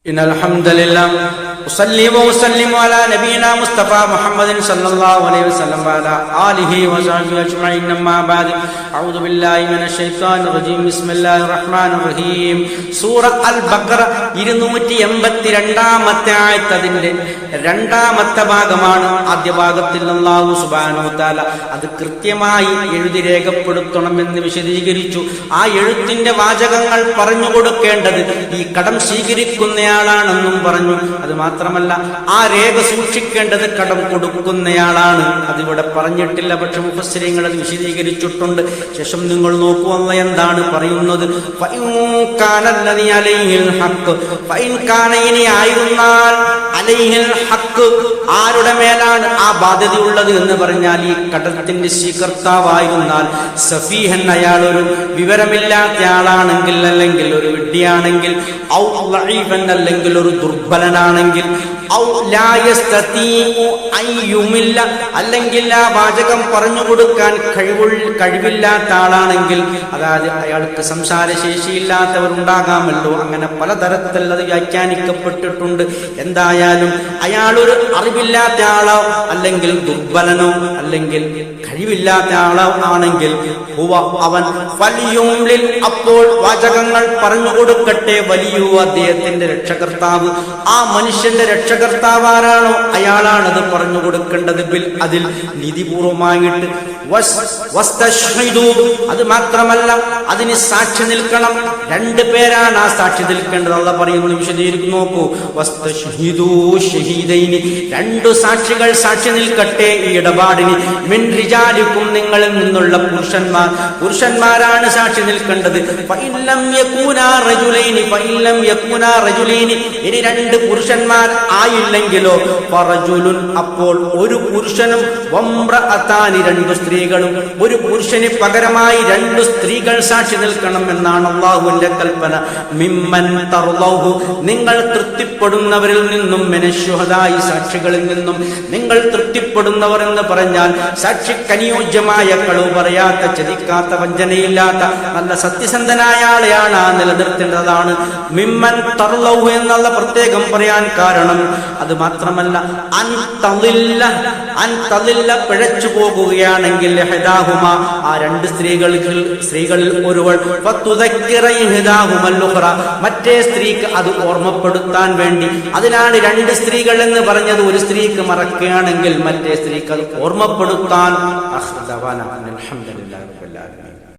إن الحمد لله أصلي وأسلم على نبينا مصطفى محمد صلى الله عليه وسلم وعلى آله وصحبه أجمعين أما بعد أعوذ بالله من الشيطان الرجيم بسم الله الرحمن الرحيم സൂറ അൽ ബഖറ 282-ാമത്തെ ആയത്ത് അതിന്റെ രണ്ടാമത്തെ ഭാഗമാണ്. ആദ്യ ഭാഗത്തിൽ അല്ലാഹു സുബ്ഹാനഹു വ തആല അത് കൃത്യമായി എഴുതി രേഖപ്പെടുത്തണമെന്ന് വിശദീകരിച്ചു. ആ എഴുത്തിന്റെ വാചകങ്ങൾ പറഞ്ഞു കൊടുക്കേണ്ടത് ഈ കടം സ്വീകരിക്കുന്നയാളാണെന്നും പറഞ്ഞു. അത് മാത്രമല്ല, ആ രേഖ സൂക്ഷിക്കേണ്ടത് കടം കൊടുക്കുന്നയാളാണ്. അതിവിടെ പറഞ്ഞിട്ടില്ല, പക്ഷെ മുഫസ്സിരീങ്ങൾ അത് വിശദീകരിച്ചിട്ടുണ്ട്. ശേഷം നിങ്ങൾ നോക്കൂ, അല്ലാഹ് എന്താണ് പറയുന്നത്? ഇനി ആയിരുന്നാൽ അലൈഹിൽ ഹഖ്, ആരുടെ മേലാണ് ആ ബാധ്യതയുള്ളത് എന്ന് പറഞ്ഞാൽ ഈ കടത്തിന്റെ സ്വീകർത്താവായിരുന്നാൽ സഫീഹൻ, അയാൾ ഒരു വിവരമില്ലാത്ത ആളാണെങ്കിൽ, അല്ലെങ്കിൽ ഒരു വിഡ്ഢിയാണെങ്കിൽ, ഔ ലഈഫൻ, അല്ലെങ്കിൽ ഒരു ദുർബലനാണെങ്കിൽ, ഔ ലാ യസ്തതീഉ അൻ യുമില്ല, അല്ലെങ്കിൽ ആ വാചകം പറഞ്ഞു കൊടുക്കാൻ കഴിവില്ലാത്ത ആളാണെങ്കിൽ, അതായത് അയാൾക്ക് സംസാരശേഷിയില്ലാത്തവരുണ്ടാകാമല്ലോ, അങ്ങനെ പലതരത്തിൽ അത് വ്യാഖ്യാനിക്കപ്പെട്ടിട്ടുണ്ട്. എന്തായാലും അയാളൊരു അറിവില്ലാത്ത ആളോ, അല്ലെങ്കിൽ ദുർബലനോ, അല്ലെങ്കിൽ കഴിവില്ലാത്ത ആളോ ആണെങ്കിൽ അവൻ വലിയുംലിൽ, അപ്പോൾ വാചകങ്ങൾ പറഞ്ഞു കൊടുക്കട്ടെ. വലിയു, അദ്ദേഹത്തിന്റെ രക്ഷകർത്താവ്, ആ മനുഷ്യന്റെ രക്ഷകർത്താവ് ആരാണോ അയാളാണത് പറഞ്ഞു കൊടുക്കേണ്ടത്. ബിൽ, അതിൽ നീതിപൂർവമായിട്ട്. അത് മാത്രമല്ല, അതിന് സാക്ഷി നിൽക്കണം. രണ്ടു പേരാണ് ആ സാക്ഷി നിൽക്കേണ്ടത്. അല്ലാഹു പറയുന്നു, വിശദീകരിക്കുന്നു, നോക്കൂ. രണ്ടു സാക്ഷികൾ സാക്ഷി നിൽക്കട്ടെ ഈ ഇടപാടിന്. മിൻ റിജാലിക്കും, നിങ്ങളിൽ നിന്നുള്ള പുരുഷന്മാരാണ് സാക്ഷി നിൽക്കേണ്ടത്. ഇനി രണ്ട് പുരുഷന്മാർ ആയില്ലെങ്കിലോ ഫറജുലുൻ, അപ്പോൾ ഒരു പുരുഷനും വംറഅതാനി, രണ്ട് സ്ത്രീകളും. ഒരു പുരുഷന് പകരമായി രണ്ട് സ്ത്രീകൾ സാക്ഷി നിൽക്കണം എന്നാണ് അല്ലാഹുവിന്റെ കൽപ്പന. മിമ്മൻ തർളൗഹു, നിങ്ങൾ തൃപ്തിപ്പെടുന്നവരിൽ നിന്നും, മിനശ്ശുഹദായി, സാക്ഷികളിൽ നിന്നും നിങ്ങൾ തൃപ്തിപ്പെടുന്നവർ എന്ന് പറഞ്ഞാൽ സാക്ഷിക്കനുയോജ്യമായ, കളവ് പറയാത്ത, ചതിക്കാത്ത, വഞ്ചനയില്ലാത്ത നല്ല സത്യസന്ധനായ ആളെയാണ് ആ നിലനിർത്തേണ്ടതാണ്. മിമ്മൻ തർളൗഹു എന്നുള്ള പ്രത്യേകം പറയാൻ കാരണം, അത് മാത്രമല്ല, അൻ തളില്ല, പിഴച്ചു പോകുകയാണെങ്കിൽ, ആ രണ്ട് സ്ത്രീകളിൽ ഒരുവൾ, മറ്റേ സ്ത്രീക്ക് അത് ഓർമ്മപ്പെടുത്താൻ വേണ്ടി, അതിനാണ് രണ്ട് സ്ത്രീകൾ എന്ന് പറഞ്ഞത്. ഒരു സ്ത്രീക്ക് മറക്കുകയാണെങ്കിൽ മറ്റേ സ്ത്രീക്ക് അത് ഓർമ്മപ്പെടുത്താൻ.